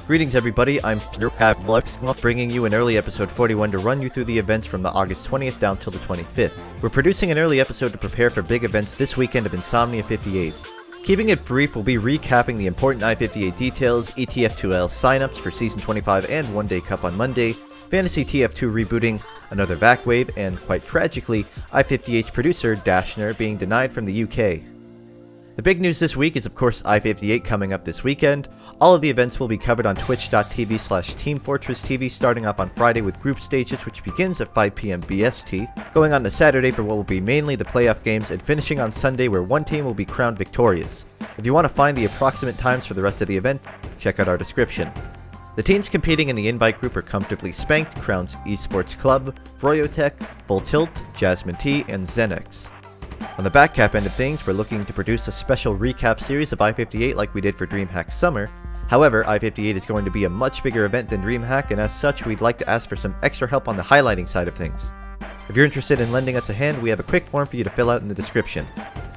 Greetings everybody, I'm Preseason bringing you an early episode 41 to run you through the events from the August 20th down till the 25th. We're producing an early episode to prepare for big events this weekend of Insomnia 58. Keeping it brief, we'll be recapping the important I-58 details, ETF2L signups for Season 25 and One Day Cup on Monday, FantasyTF2 rebooting, another VAC Wave, and quite tragically, I-58's producer, Dashner, being denied from the UK. The big news this week is of course I-58 coming up this weekend. All of the events will be covered on twitch.tv/TeamFortressTV starting up on Friday with group stages, which begins at 5 PM BST, going on to Saturday for what will be mainly the playoff games, and finishing on Sunday where one team will be crowned victorious. If you want to find the approximate times for the rest of the event, check out our description. The teams competing in the invite group are Comfortably Spanked, Crowns Esports Club, Froyotech, Full Tilt, Jasmine T, and Zenex. On the Backcap end of things, we're looking to produce a special recap series of I-58 like we did for DreamHack Summer. However, I-58 is going to be a much bigger event than DreamHack, and as such, we'd like to ask for some extra help on the highlighting side of things. If you're interested in lending us a hand, we have a quick form for you to fill out in the description.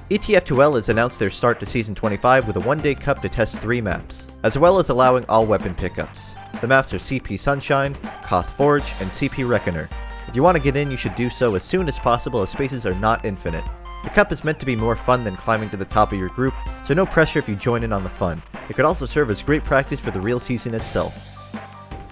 ETF2L has announced their start to Season 25 with a one-day cup to test 3 maps, as well as allowing all weapon pickups. The maps are CP Sunshine, Koth Forge, and CP Reckoner. If you want to get in, you should do so as soon as possible as spaces are not infinite. The cup is meant to be more fun than climbing to the top of your group, so no pressure if you join in on the fun. It could also serve as great practice for the real season itself.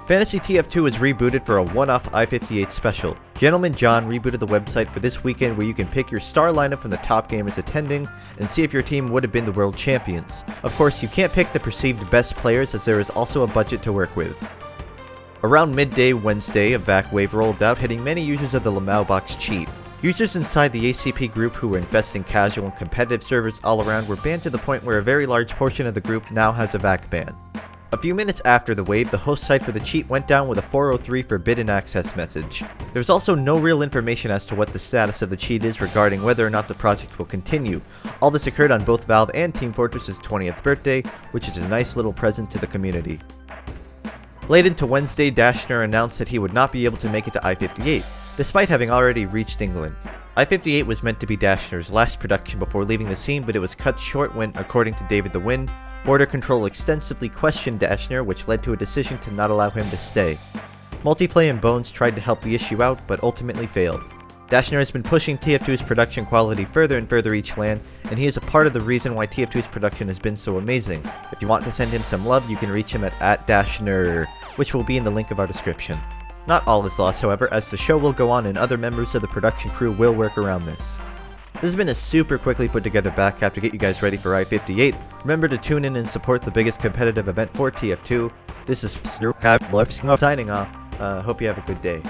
FantasyTF2 is rebooted for a one-off I-58 special. Gentleman John rebooted the website for this weekend where you can pick your star lineup from the top gamers attending and see if your team would have been the world champions. Of course, you can't pick the perceived best players as there is also a budget to work with. Around midday Wednesday, a VAC Wave rolled out, hitting many users of the Lamau box cheat. Users inside the ACP group who were infesting casual and competitive servers all around were banned to the point where a very large portion of the group now has a VAC ban. A few minutes after the wave, the host site for the cheat went down with a 403 forbidden access message. There's also no real information as to what the status of the cheat is regarding whether or not the project will continue. All this occurred on both Valve and Team Fortress's 20th birthday, which is a nice little present to the community. Late into Wednesday, Dashner announced that he would not be able to make it to I-58. Despite having already reached England. I-58 was meant to be Dashner's last production before leaving the scene, but it was cut short when, according to David the Win, Border Control extensively questioned Dashner, which led to a decision to not allow him to stay. Multiplay and Bones tried to help the issue out, but ultimately failed. Dashner has been pushing TF2's production quality further and further each LAN, and he is a part of the reason why TF2's production has been so amazing. If you want to send him some love, you can reach him at @Dashner, which will be in the link of our description. Not all is lost, however, as the show will go on and other members of the production crew will work around this. This has been a super quickly put together Backcap to get you guys ready for I-58. Remember to tune in and support the biggest competitive event for TF2. This is signing off. Hope you have a good day.